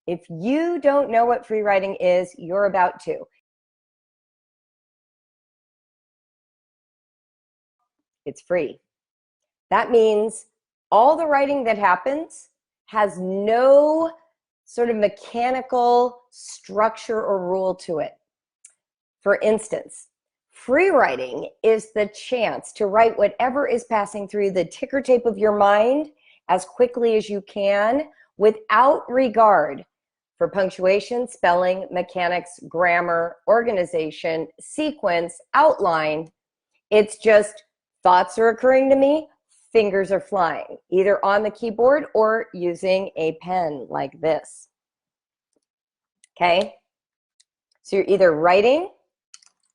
If you don't know what free writing is, you're about to. It's free. That means all the writing that happens has no sort of mechanical structure or rule to it. For instance, free writing is the chance to write whatever is passing through the ticker tape of your mind as quickly as you can without regard for punctuation, spelling, mechanics, grammar, organization, sequence, outline. It's just thoughts are occurring to me, fingers are flying, either on the keyboard or using a pen like this. Okay? So you're either writing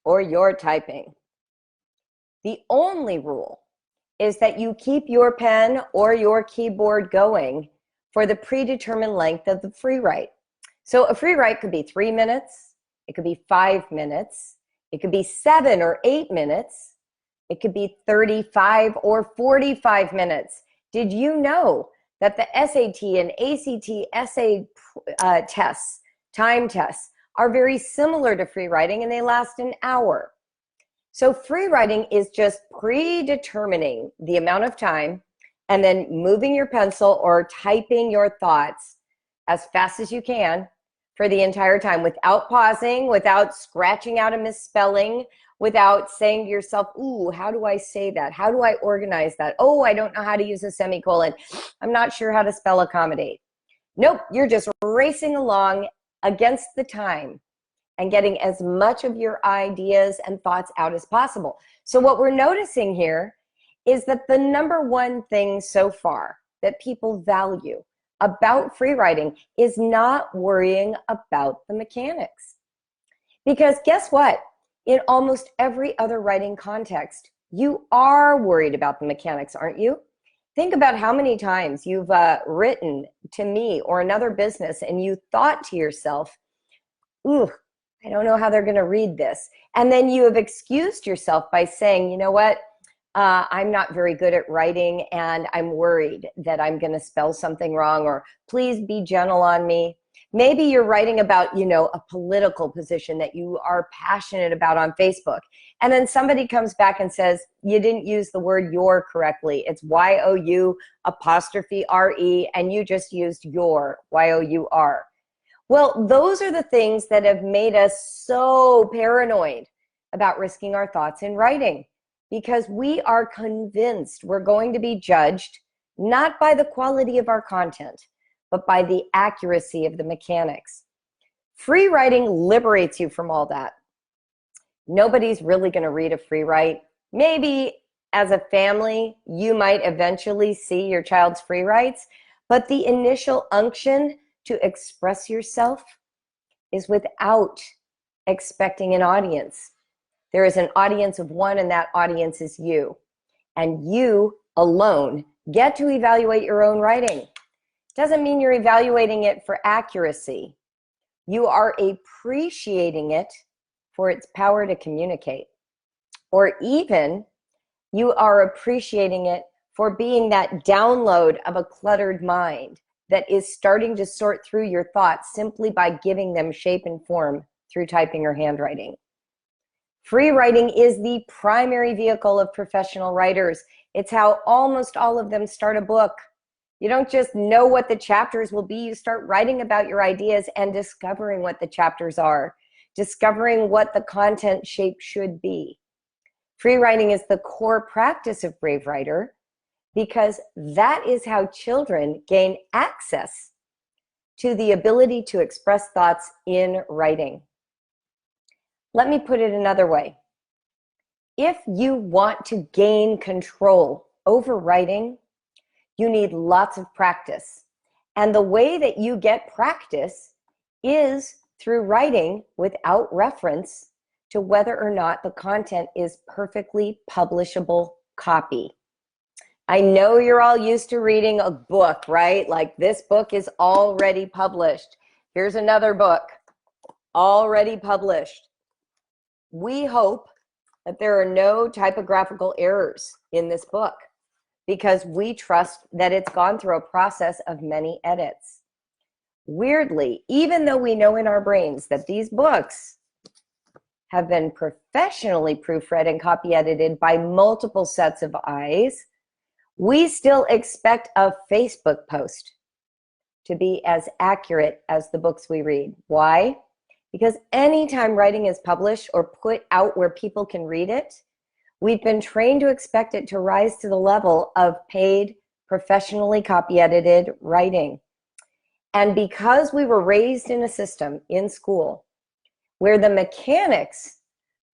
or you're typing. The only rule is that you keep your pen or your keyboard going for the predetermined length of the free write. So a free write could be 3 minutes, it could be 5 minutes, it could be 7 or 8 minutes, it could be 35 or 45 minutes. Did you know that the SAT and ACT essay tests, time tests, are very similar to free writing and they last an hour? So free writing is just predetermining the amount of time and then moving your pencil or typing your thoughts as fast as you can for the entire time without pausing, without scratching out a misspelling, without saying to yourself, ooh, how do I say that? How do I organize that? Oh, I don't know how to use a semicolon. I'm not sure how to spell accommodate. Nope, you're just racing along against the time and getting as much of your ideas and thoughts out as possible. So what we're noticing here is that the number one thing so far that people value about free writing is not worrying about the mechanics. Because guess what? In almost every other writing context, you are worried about the mechanics, aren't you? Think about how many times you've written to me or another business and you thought to yourself, ooh, I don't know how they're going to read this. And then you have excused yourself by saying, you know what? I'm not very good at writing and I'm worried that I'm going to spell something wrong, or please be gentle on me. Maybe you're writing about, you know, a political position that you are passionate about on Facebook. And then somebody comes back and says, you didn't use the word your correctly. It's Y-O-U apostrophe R-E, and you just used your, Y-O-U-R. Well, those are the things that have made us so paranoid about risking our thoughts in writing, because we are convinced we're going to be judged not by the quality of our content, but by the accuracy of the mechanics. Free writing liberates you from all that. Nobody's really going to read a free write. Maybe as a family, you might eventually see your child's free writes, but the initial unction to express yourself is without expecting an audience. There is an audience of one, and that audience is you. And you alone get to evaluate your own writing. Doesn't mean you're evaluating it for accuracy. You are appreciating it for its power to communicate. Or even you are appreciating it for being that download of a cluttered mind that is starting to sort through your thoughts simply by giving them shape and form through typing or handwriting. Free writing is the primary vehicle of professional writers. It's how almost all of them start a book. You don't just know what the chapters will be. You start writing about your ideas and discovering what the chapters are, discovering what the content shape should be. Free writing is the core practice of Brave Writer because that is how children gain access to the ability to express thoughts in writing. Let me put it another way. If you want to gain control over writing, you need lots of practice. And the way that you get practice is through writing without reference to whether or not the content is perfectly publishable copy. I know you're all used to reading a book, right? Like this book is already published. Here's another book, already published. We hope that there are no typographical errors in this book because we trust that it's gone through a process of many edits. weirdly, even though we know in our brains that these books have been professionally proofread and copy edited by multiple sets of eyes, we still expect a Facebook post to be as accurate as the books we read. Why? Because anytime writing is published or put out where people can read it, we've been trained to expect it to rise to the level of paid, professionally copy edited writing. And because we were raised in a system in school where the mechanics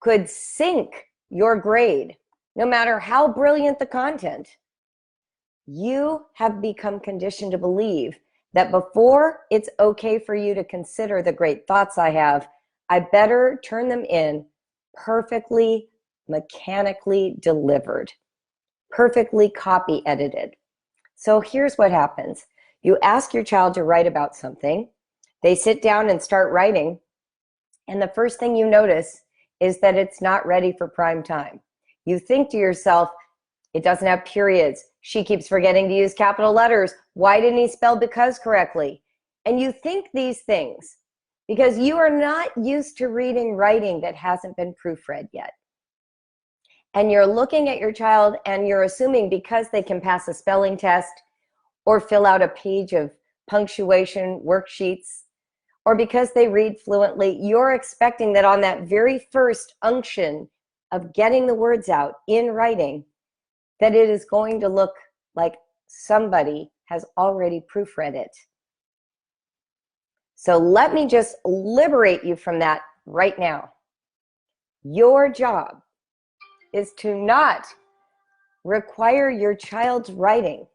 could sink your grade, no matter how brilliant the content, you have become conditioned to believe that before it's okay for you to consider the great thoughts I have, I better turn them in perfectly, mechanically delivered, perfectly copy edited. So here's what happens. You ask your child to write about something. They sit down and start writing. And the first thing you notice is that it's not ready for prime time. You think to yourself, it doesn't have periods. She keeps forgetting to use capital letters. Why didn't he spell because correctly? And you think these things because you are not used to reading writing that hasn't been proofread yet. And you're looking at your child and you're assuming because they can pass a spelling test or fill out a page of punctuation worksheets, or because they read fluently, you're expecting that on that very first unction of getting the words out in writing, that it is going to look like somebody has already proofread it. So let me just liberate you from that right now. Your job is to not require your child's writing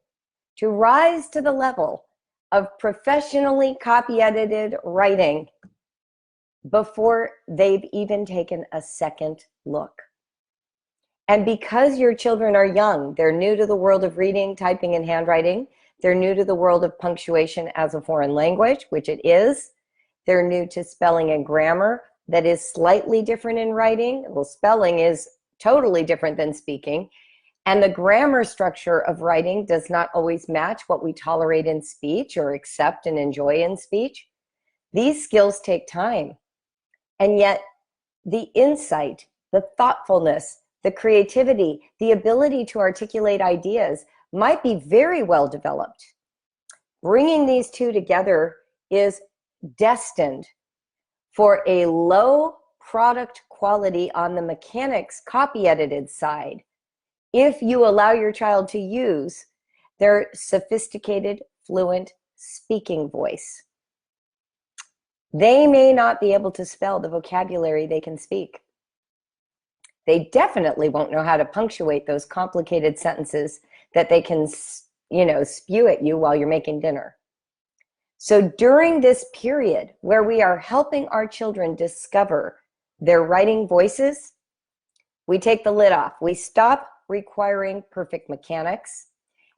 to rise to the level of professionally copy edited writing before they've even taken a second look. And because your children are young, they're new to the world of reading, typing, and handwriting. They're new to the world of punctuation as a foreign language, which it is. They're new to spelling and grammar that is slightly different in writing. Well, spelling is totally different than speaking. And the grammar structure of writing does not always match what we tolerate in speech or accept and enjoy in speech. These skills take time. And yet the insight, the thoughtfulness, the creativity, the ability to articulate ideas might be very well developed. Bringing these two together is destined for a low product quality on the mechanics copy edited side if you allow your child to use their sophisticated, fluent speaking voice. They may not be able to spell the vocabulary they can speak. They definitely won't know how to punctuate those complicated sentences that they can, spew at you while you're making dinner. So during this period where we are helping our children discover their writing voices, we take the lid off. We stop requiring perfect mechanics,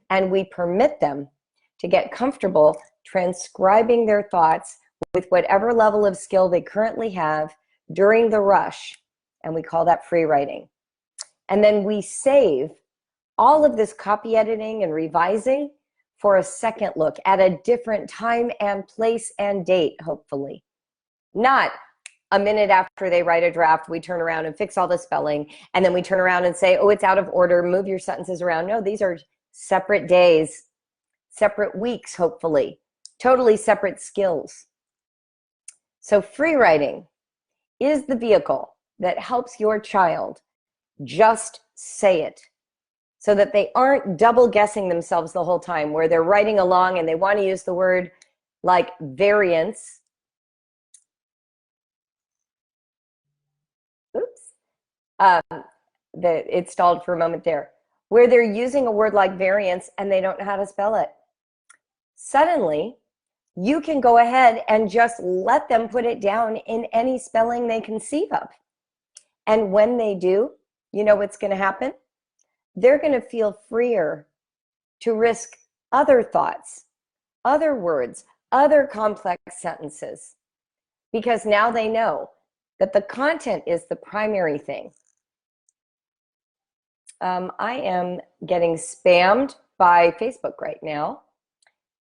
and we permit them to get comfortable transcribing their thoughts with whatever level of skill they currently have during the rush, and we call that free writing. And then we save all of this copy editing and revising for a second look at a different time and place and date, hopefully. Not a minute after they write a draft, we turn around and fix all the spelling, and then we turn around and say, oh, it's out of order, move your sentences around. No, these are separate days, separate weeks, hopefully, totally separate skills. So free writing is the vehicle that helps your child just say it so that they aren't double guessing themselves the whole time, where they're writing along and they want to use the word like variance. It stalled for a moment there, where they're using a word like variance and they don't know how to spell it. Suddenly, you can go ahead and just let them put it down in any spelling they conceive of. And when they do, you know what's going to happen? They're going to feel freer to risk other thoughts, other words, other complex sentences, because now they know that the content is the primary thing. I am getting spammed by Facebook right now,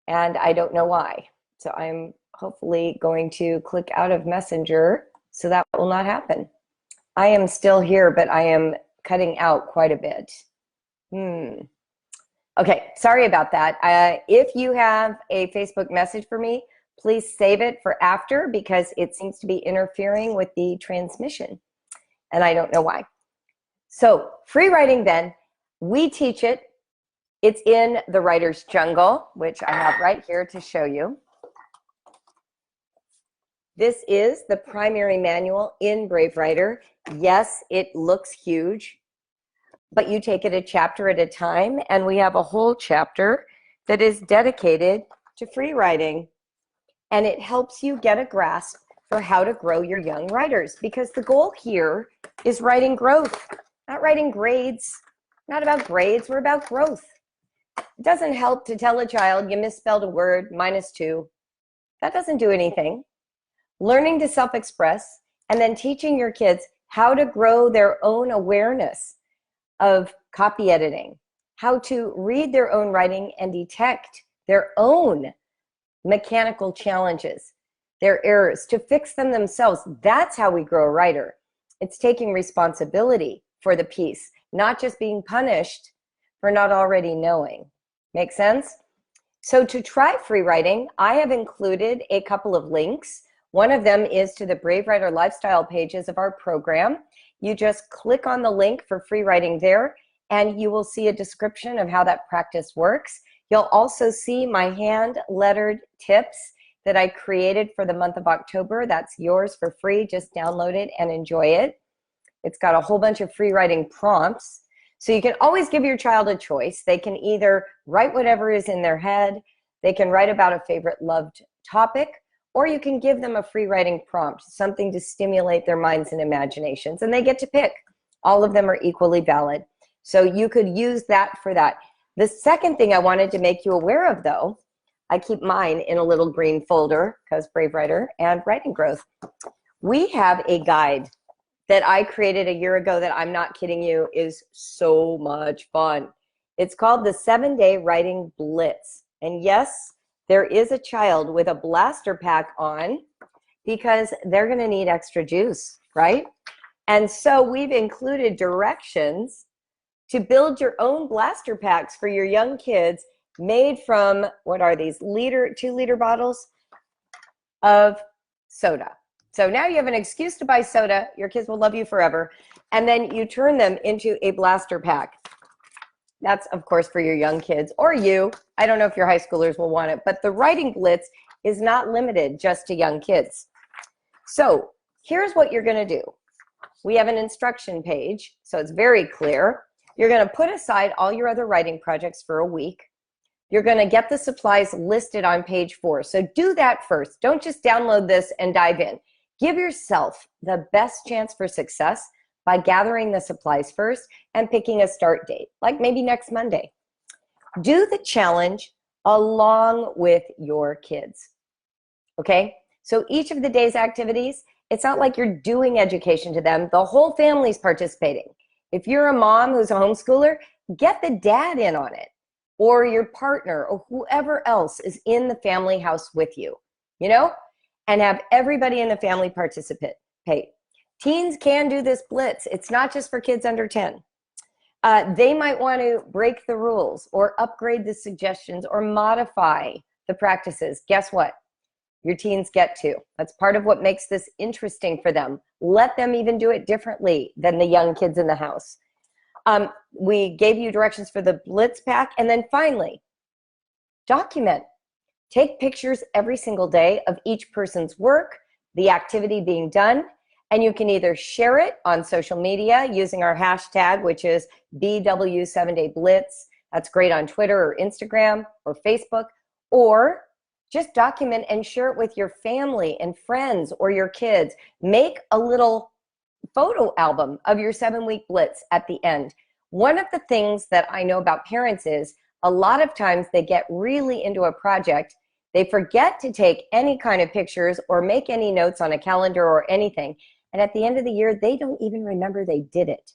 and I don't know why. So I'm hopefully going to click out of Messenger, so that will not happen. I am still here, but I am cutting out quite a bit. Okay, sorry about that. If you have a Facebook message for me, please save it for after, because it seems to be interfering with the transmission, and I don't know why. So free writing then, we teach it. It's in the Writer's Jungle, which I have right here to show you. This is the primary manual in Brave Writer. Yes, it looks huge, but you take it a chapter at a time, and we have a whole chapter that is dedicated to free writing, and it helps you get a grasp for how to grow your young writers, because the goal here is writing growth, not writing grades. Not about grades, we're about growth. It doesn't help to tell a child you misspelled a word, -2. That doesn't do anything. Learning to self-express and then teaching your kids how to grow their own awareness of copy editing, how to read their own writing and detect their own mechanical challenges, their errors, to fix them themselves. That's how we grow a writer. It's taking responsibility for the piece, not just being punished for not already knowing. Make sense? So to try free writing, I have included a couple of links. One of them is to the Brave Writer lifestyle pages of our program. You just click on the link for free writing there, and you will see a description of how that practice works. You'll also see my hand-lettered tips that I created for the month of October. That's yours for free. Just download it and enjoy it. It's got a whole bunch of free writing prompts. So you can always give your child a choice. They can either write whatever is in their head, they can write about a favorite loved topic, or you can give them a free writing prompt, something to stimulate their minds and imaginations, and they get to pick. All of them are equally valid. So you could use that for that. The second thing I wanted to make you aware of, though, I keep mine in a little green folder because Brave Writer and Writing Growth. We have a guide that I created a year ago that, I'm not kidding you, is so much fun. It's called the 7-Day Writing Blitz. And yes, there is a child with a blaster pack on, because they're going to need extra juice, right? And so we've included directions to build your own blaster packs for your young kids, made from, what are these, 2-liter bottles of soda. So now you have an excuse to buy soda. Your kids will love you forever. And then you turn them into a blaster pack. That's, of course, for your young kids, or you. I don't know if your high schoolers will want it, but the Writing Blitz is not limited just to young kids. So here's what you're going to do. We have an instruction page, so it's very clear. You're going to put aside all your other writing projects for a week. You're going to get the supplies listed on page 4. So do that first. Don't just download this and dive in. Give yourself the best chance for success by gathering the supplies first and picking a start date, like maybe next Monday. Do the challenge along with your kids, okay? So each of the day's activities, it's not like you're doing education to them. The whole family's participating. If you're a mom who's a homeschooler, get the dad in on it, or your partner, or whoever else is in the family house with you, you know? And have everybody in the family participate. Teens can do this blitz. It's not just for kids under 10. They might want to break the rules or upgrade the suggestions or modify the practices. Guess what? Your teens get to. That's part of what makes this interesting for them. Let them even do it differently than the young kids in the house. We gave you directions for the Blitz pack. And then finally, document. Take pictures every single day of each person's work, the activity being done, and you can either share it on social media using our hashtag, which is BW7DayBlitz. That's great on Twitter or Instagram or Facebook, or just document and share it with your family and friends or your kids. Make a little photo album of your 7-week blitz at the end. One of the things that I know about parents is a lot of times they get really into a project, they forget to take any kind of pictures or make any notes on a calendar or anything. And at the end of the year, they don't even remember they did it.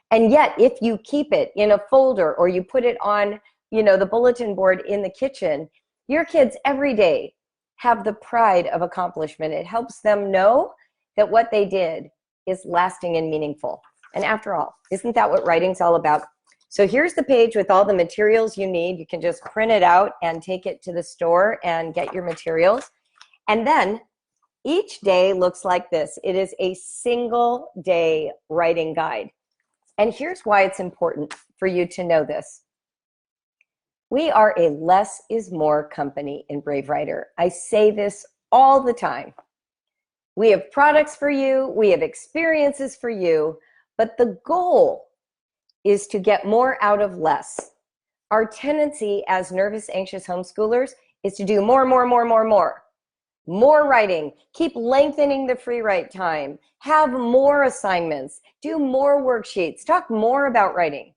And yet, if you keep it in a folder or you put it on, the bulletin board in the kitchen, your kids every day have the pride of accomplishment. It helps them know that what they did is lasting and meaningful. And after all, isn't that what writing's all about? So here's the page with all the materials you need. You can just print it out and take it to the store and get your materials. And then each day looks like this. It is a single day writing guide. And here's why it's important for you to know this. We are a less is more company in Brave Writer. I say this all the time. We have products for you, we have experiences for you, but the goal is to get more out of less. Our tendency as nervous, anxious homeschoolers is to do more. More writing, keep lengthening the free write time, have more assignments, do more worksheets, talk more about writing.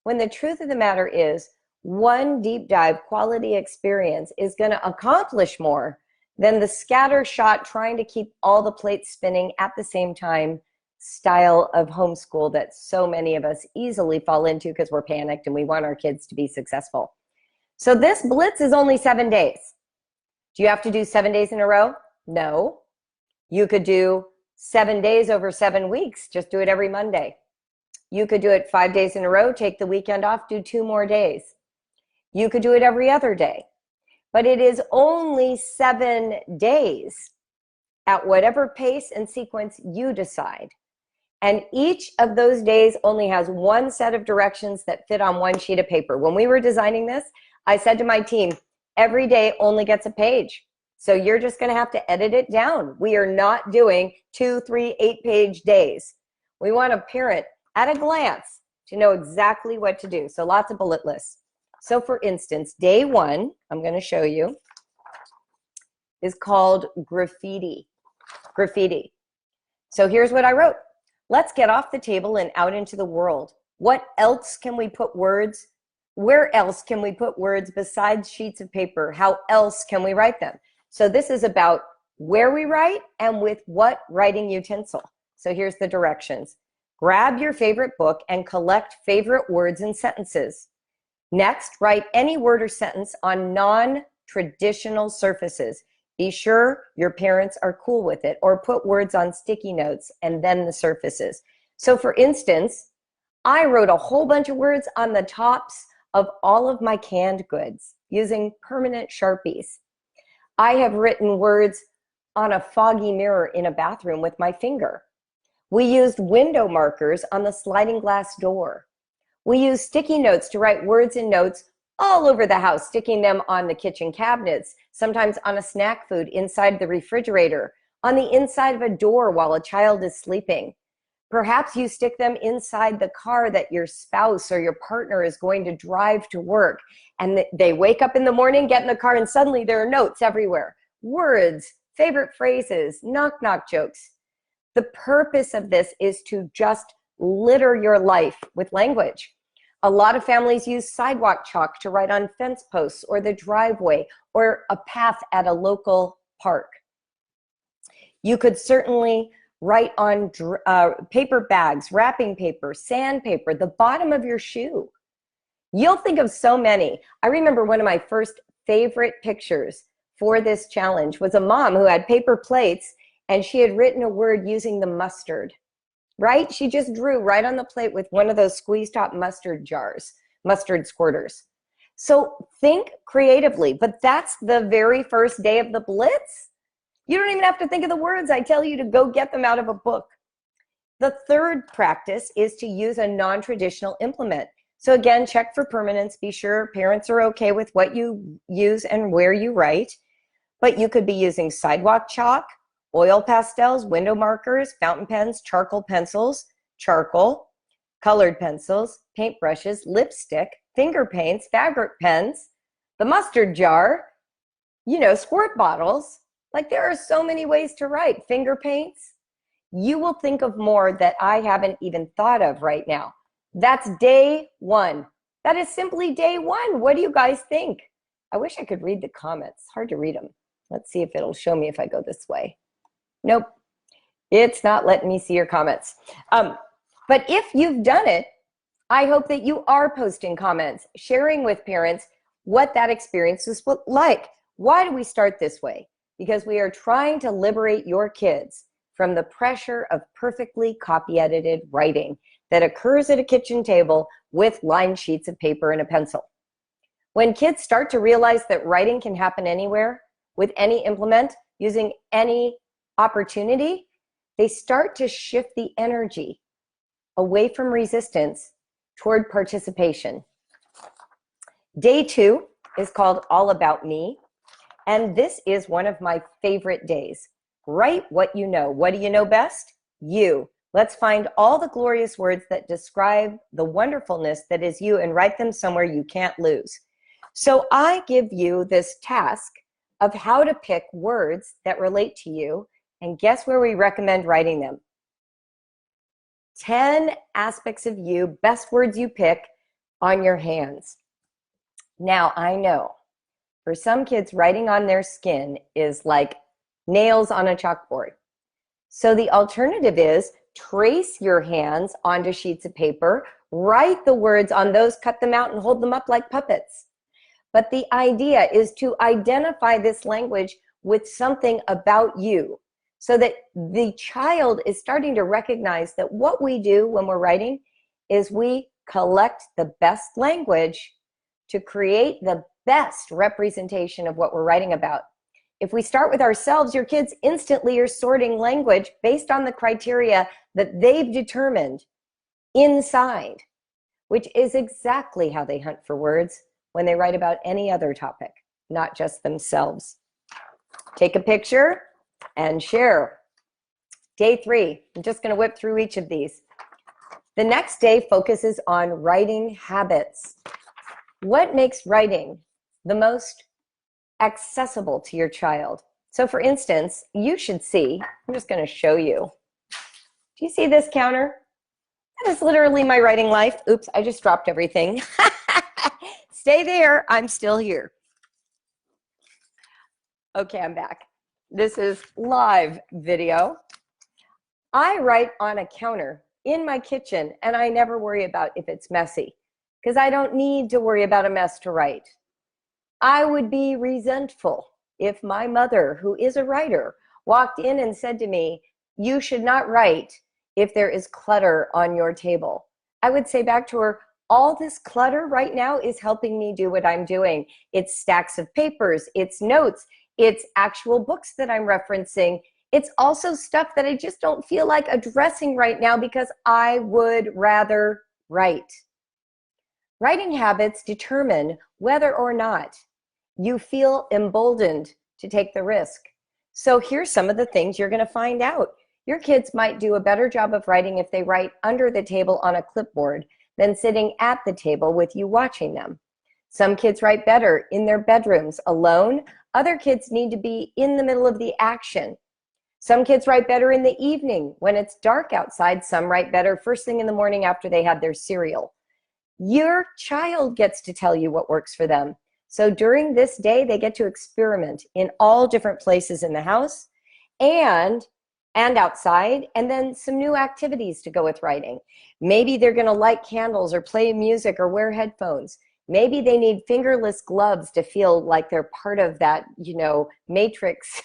When the truth of the matter is, one deep dive quality experience is going to accomplish more than the scattershot trying to keep all the plates spinning at the same time style of homeschool that so many of us easily fall into because we're panicked and we want our kids to be successful. So this blitz is only 7 days. Do you have to do 7 days in a row? No. You could do 7 days over 7 weeks. Just do it every Monday. You could do it 5 days in a row, take the weekend off, do 2 more days. You could do it every other day. But it is only 7 days at whatever pace and sequence you decide. And each of those days only has one set of directions that fit on one sheet of paper. When we were designing this, I said to my team, every day only gets a page. So you're just going to have to edit it down. We are not doing 2, 3, 8-page days. We want a parent at a glance to know exactly what to do. So lots of bullet lists. So for instance, day 1, I'm going to show you, is called Graffiti. Graffiti. So here's what I wrote. Let's get off the table and out into the world. What else can we put words? Where else can we put words besides sheets of paper? How else can we write them? So this is about where we write and with what writing utensil. So here's the directions. Grab your favorite book and collect favorite words and sentences. Next, write any word or sentence on non-traditional surfaces. Be sure your parents are cool with it, or put words on sticky notes and then the surfaces. So for instance, I wrote a whole bunch of words on the tops of all of my canned goods using permanent Sharpies. I have written words on a foggy mirror in a bathroom with my finger. We used window markers on the sliding glass door. We used sticky notes to write words and notes all over the house, sticking them on the kitchen cabinets, sometimes on a snack food inside the refrigerator, on the inside of a door while a child is sleeping. Perhaps you stick them inside the car that your spouse or your partner is going to drive to work, and they wake up in the morning, get in the car, and suddenly there are notes everywhere. Words, favorite phrases, knock-knock jokes. The purpose of this is to just litter your life with language. A lot of families use sidewalk chalk to write on fence posts or the driveway or a path at a local park. You could certainly write on paper bags, wrapping paper, sandpaper, the bottom of your shoe. You'll think of so many. I remember one of my first favorite pictures for this challenge was a mom who had paper plates and she had written a word using the mustard. Right? She just drew right on the plate with one of those squeeze-top mustard jars, mustard squirters. So think creatively, but that's the very first day of the blitz. You don't even have to think of the words. I tell you to go get them out of a book. The third practice is to use a non-traditional implement. So again, check for permanence. Be sure parents are okay with what you use and where you write. But you could be using sidewalk chalk, oil pastels, window markers, fountain pens, charcoal pencils, charcoal, colored pencils, paintbrushes, lipstick, finger paints, fabric pens, the mustard jar, squirt bottles. Like there are so many ways to write. Finger paints. You will think of more that I haven't even thought of right now. That's day 1. That is simply day 1. What do you guys think? I wish I could read the comments. Hard to read them. Let's see if it'll show me if I go this way. Nope, it's not letting me see your comments. But if you've done it, I hope that you are posting comments, sharing with parents what that experience was like. Why do we start this way? Because we are trying to liberate your kids from the pressure of perfectly copy-edited writing that occurs at a kitchen table with lined sheets of paper and a pencil. When kids start to realize that writing can happen anywhere, with any implement, using any opportunity, they start to shift the energy away from resistance toward participation. Day 2 is called All About Me, and this is one of my favorite days. Write what you know. What do you know best? You. Let's find all the glorious words that describe the wonderfulness that is you and write them somewhere you can't lose. So I give you this task of how to pick words that relate to you, and guess where we recommend writing them? 10 aspects of you, best words you pick, on your hands. Now, I know for some kids, writing on their skin is like nails on a chalkboard. So the alternative is trace your hands onto sheets of paper, write the words on those, cut them out, and hold them up like puppets. But the idea is to identify this language with something about you, so that the child is starting to recognize that what we do when we're writing is we collect the best language to create the best representation of what we're writing about. If we start with ourselves, your kids instantly are sorting language based on the criteria that they've determined inside, which is exactly how they hunt for words when they write about any other topic, not just themselves. Take a picture and share. Day 3, I'm just going to whip through each of these. The next day focuses on writing habits. What makes writing the most accessible to your child? So for instance, you should see, I'm just going to show you. Do you see this counter? That is literally my writing life. Oops, I just dropped everything. Stay there, I'm still here. Okay, I'm back. This is live video. I write on a counter in my kitchen, and I never worry about if it's messy, because I don't need to worry about a mess to write. I would be resentful if my mother, who is a writer, walked in and said to me, "You should not write if there is clutter on your table." I would say back to her, all this clutter right now is helping me do what I'm doing. It's stacks of papers, it's notes, it's actual books that I'm referencing. It's also stuff that I just don't feel like addressing right now because I would rather write. Writing habits determine whether or not you feel emboldened to take the risk. So here's some of the things you're going to find out. Your kids might do a better job of writing if they write under the table on a clipboard than sitting at the table with you watching them. Some kids write better in their bedrooms alone. Other kids need to be in the middle of the action. Some kids write better in the evening when it's dark outside. Some write better first thing in the morning after they had their cereal. Your child gets to tell you what works for them. So during this day, they get to experiment in all different places in the house and outside, and then some new activities to go with writing. Maybe they're going to light candles or play music or wear headphones. Maybe they need fingerless gloves to feel like they're part of that, matrix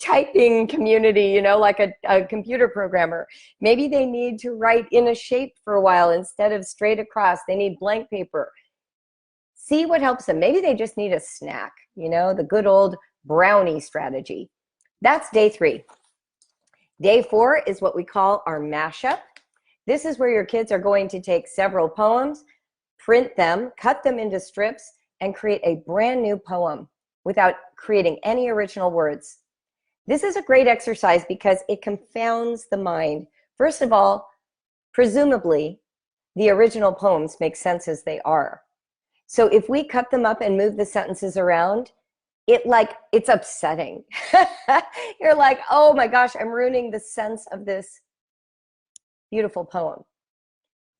typing community, like a computer programmer. Maybe they need to write in a shape for a while instead of straight across. They need blank paper. See what helps them. Maybe they just need a snack, the good old brownie strategy. That's day 3. Day 4 is what we call our mashup. This is where your kids are going to take several poems, print them, cut them into strips, and create a brand new poem without creating any original words. This is a great exercise because it confounds the mind. First of all, presumably, the original poems make sense as they are. So if we cut them up and move the sentences around, it's upsetting. You're like, oh my gosh, I'm ruining the sense of this beautiful poem.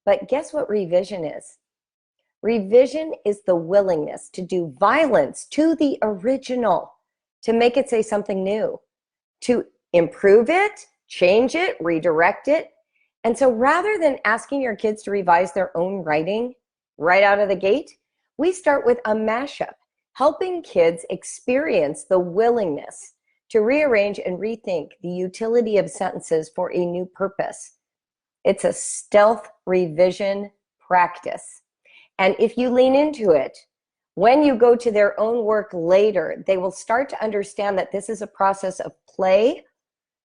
But guess what revision is? Revision is the willingness to do violence to the original, to make it say something new, to improve it, change it, redirect it. And so rather than asking your kids to revise their own writing right out of the gate, we start with a mashup, helping kids experience the willingness to rearrange and rethink the utility of sentences for a new purpose. It's a stealth revision practice. And if you lean into it, when you go to their own work later, they will start to understand that this is a process of play,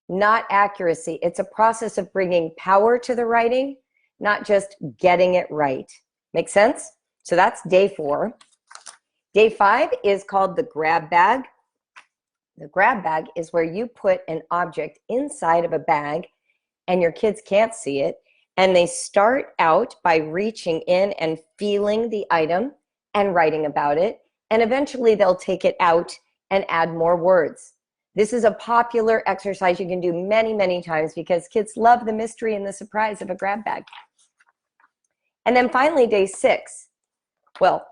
not accuracy. It's a process of bringing power to the writing, not just getting it right. Make sense? So that's day 4. Day 5 is called the grab bag. The grab bag is where you put an object inside of a bag and your kids can't see it, and they start out by reaching in and feeling the item and writing about it, and eventually they'll take it out and add more words. This is a popular exercise you can do many, many times because kids love the mystery and the surprise of a grab bag. And then finally, day 6. Well,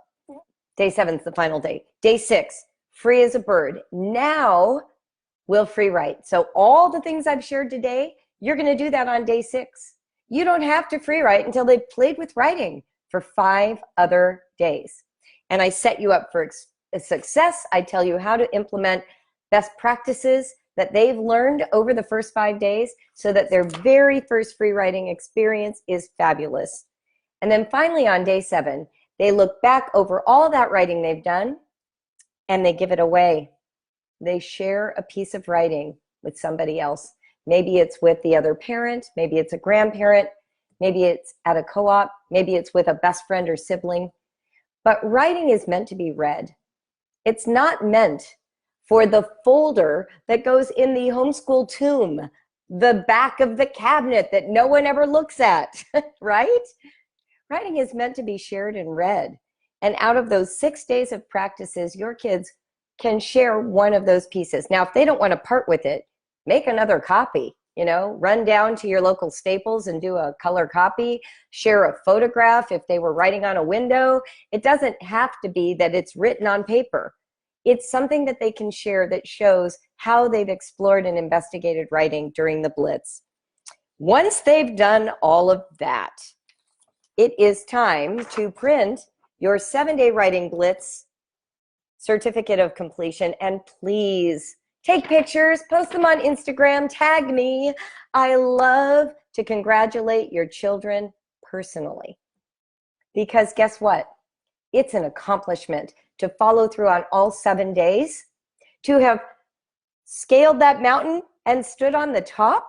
day 7 is the final day. Day 6, free as a bird. Now we'll free write. So all the things I've shared today, you're going to do that on day 6. You don't have to free write until they've played with writing for 5 other days. And I set you up for success. I tell you how to implement best practices that they've learned over the first 5 days so that their very first free writing experience is fabulous. And then finally on day 7, they look back over all that writing they've done and they give it away. They share a piece of writing with somebody else. Maybe it's with the other parent, maybe it's a grandparent, maybe it's at a co-op, maybe it's with a best friend or sibling. But writing is meant to be read. It's not meant for the folder that goes in the homeschool tomb, the back of the cabinet that no one ever looks at, right? Writing is meant to be shared and read. And out of those 6 days of practices, your kids can share one of those pieces. Now, if they don't want to part with it, make another copy, run down to your local Staples and do a color copy, share a photograph if they were writing on a window. It doesn't have to be that it's written on paper. It's something that they can share that shows how they've explored and investigated writing during the Blitz. Once they've done all of that, it is time to print your 7-day writing Blitz certificate of completion. And please take pictures, post them on Instagram, tag me. I love to congratulate your children personally. Because guess what? It's an accomplishment to follow through on all 7 days, to have scaled that mountain and stood on the top.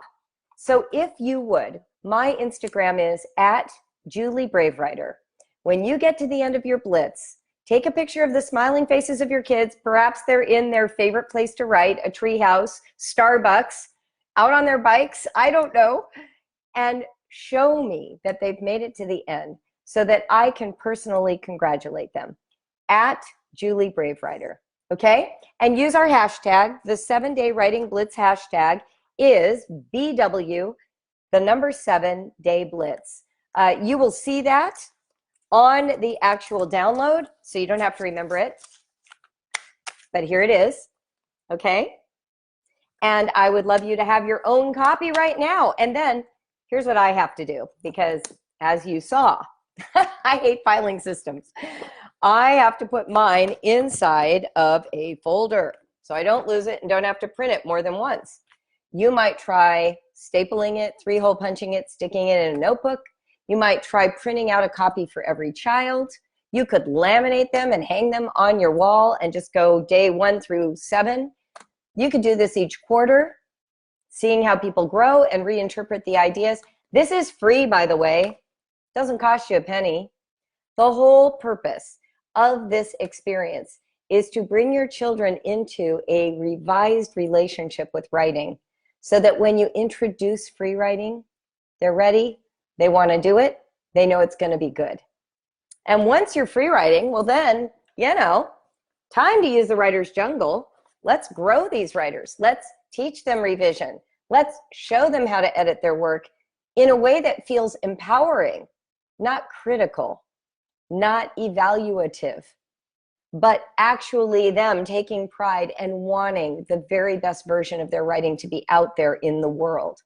So if you would, my Instagram is @JulieBraveWriter. When you get to the end of your Blitz, take a picture of the smiling faces of your kids. Perhaps they're in their favorite place to write, a treehouse, Starbucks, out on their bikes, I don't know, and show me that they've made it to the end so that I can personally congratulate them. @JulieBraveWriter, okay? And use our hashtag. The 7-day writing Blitz hashtag is BW, the number 7-day Blitz. You will see that on the actual download, so you don't have to remember it. But here it is, okay? And I would love you to have your own copy right now. And then here's what I have to do, because as you saw, I hate filing systems. I have to put mine inside of a folder so I don't lose it and don't have to print it more than once. You might try stapling it, 3-hole punching it, sticking it in a notebook. You might try printing out a copy for every child. You could laminate them and hang them on your wall and just go day 1 through 7. You could do this each quarter, seeing how people grow and reinterpret the ideas. This is free, by the way. Doesn't cost you a penny. The whole purpose of this experience is to bring your children into a revised relationship with writing so that when you introduce free writing, they're ready, they want to do it, they know it's going to be good. And once you're free writing, well then, time to use the writer's jungle. Let's grow these writers. Let's teach them revision. Let's show them how to edit their work in a way that feels empowering, not critical, not evaluative, but actually them taking pride and wanting the very best version of their writing to be out there in the world.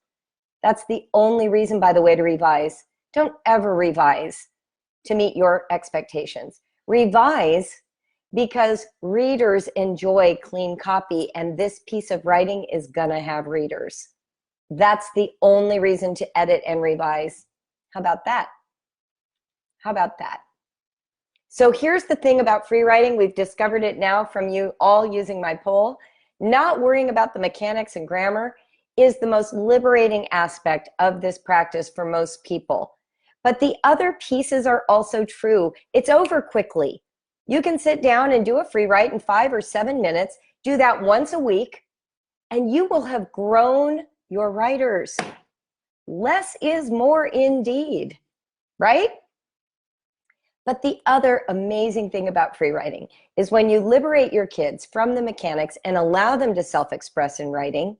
That's the only reason, by the way, to revise. Don't ever revise to meet your expectations. Revise because readers enjoy clean copy, and this piece of writing is gonna have readers. That's the only reason to edit and revise. How about that? How about that? So here's the thing about free writing. We've discovered it now from you all using my poll. Not worrying about the mechanics and grammar is the most liberating aspect of this practice for most people. But the other pieces are also true. It's over quickly. You can sit down and do a free write in 5 or 7 minutes, do that once a week, and you will have grown your writers. Less is more indeed, right? But the other amazing thing about free writing is when you liberate your kids from the mechanics and allow them to self-express in writing,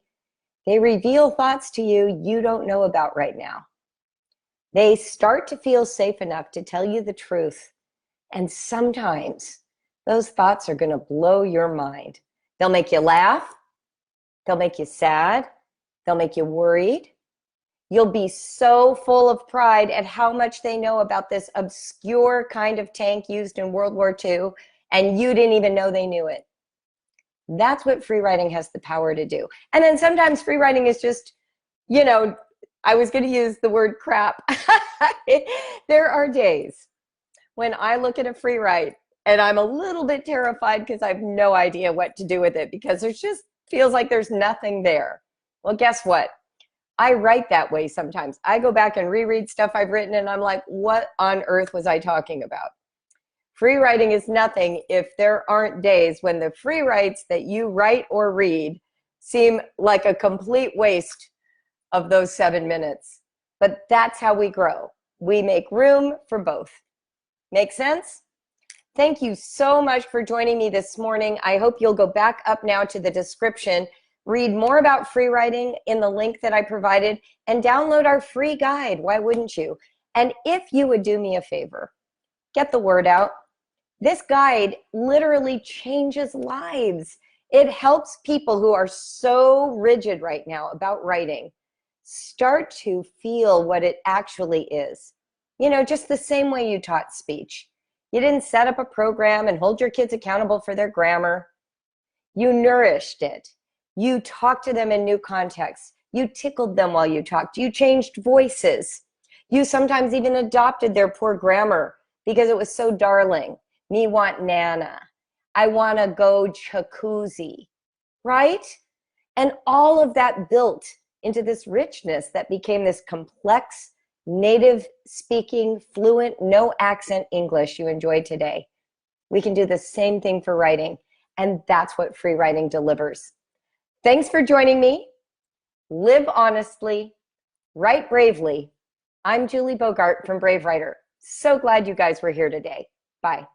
they reveal thoughts to you you don't know about right now. They start to feel safe enough to tell you the truth. And sometimes those thoughts are going to blow your mind. They'll make you laugh. They'll make you sad. They'll make you worried. You'll be so full of pride at how much they know about this obscure kind of tank used in World War II, and you didn't even know they knew it. That's what free writing has the power to do. And then sometimes free writing is just, you know, I was going to use the word crap. There are days when I look at a free write and I'm a little bit terrified because I have no idea what to do with it, because it just feels like there's nothing there. Well, guess what? I write that way sometimes. I go back and reread stuff I've written and I'm like, what on earth was I talking about? Free writing is nothing if there aren't days when the free writes that you write or read seem like a complete waste of those 7 minutes. But that's how we grow. We make room for both. Make sense? Thank you so much for joining me this morning. I hope you'll go back up now to the description, read more about free writing in the link that I provided, and download our free guide. Why wouldn't you? And if you would do me a favor, get the word out. This guide literally changes lives. It helps people who are so rigid right now about writing start to feel what it actually is. You know, just the same way you taught speech. You didn't set up a program and hold your kids accountable for their grammar. You nourished it. You talked to them in new contexts. You tickled them while you talked. You changed voices. You sometimes even adopted their poor grammar because it was so darling. Me want Nana. I want to go jacuzzi, right? And all of that built into this richness that became this complex, native speaking, fluent, no accent English you enjoy today. We can do the same thing for writing, and that's what free writing delivers. Thanks for joining me. Live honestly, write bravely. I'm Julie Bogart from Brave Writer. So glad you guys were here today. Bye.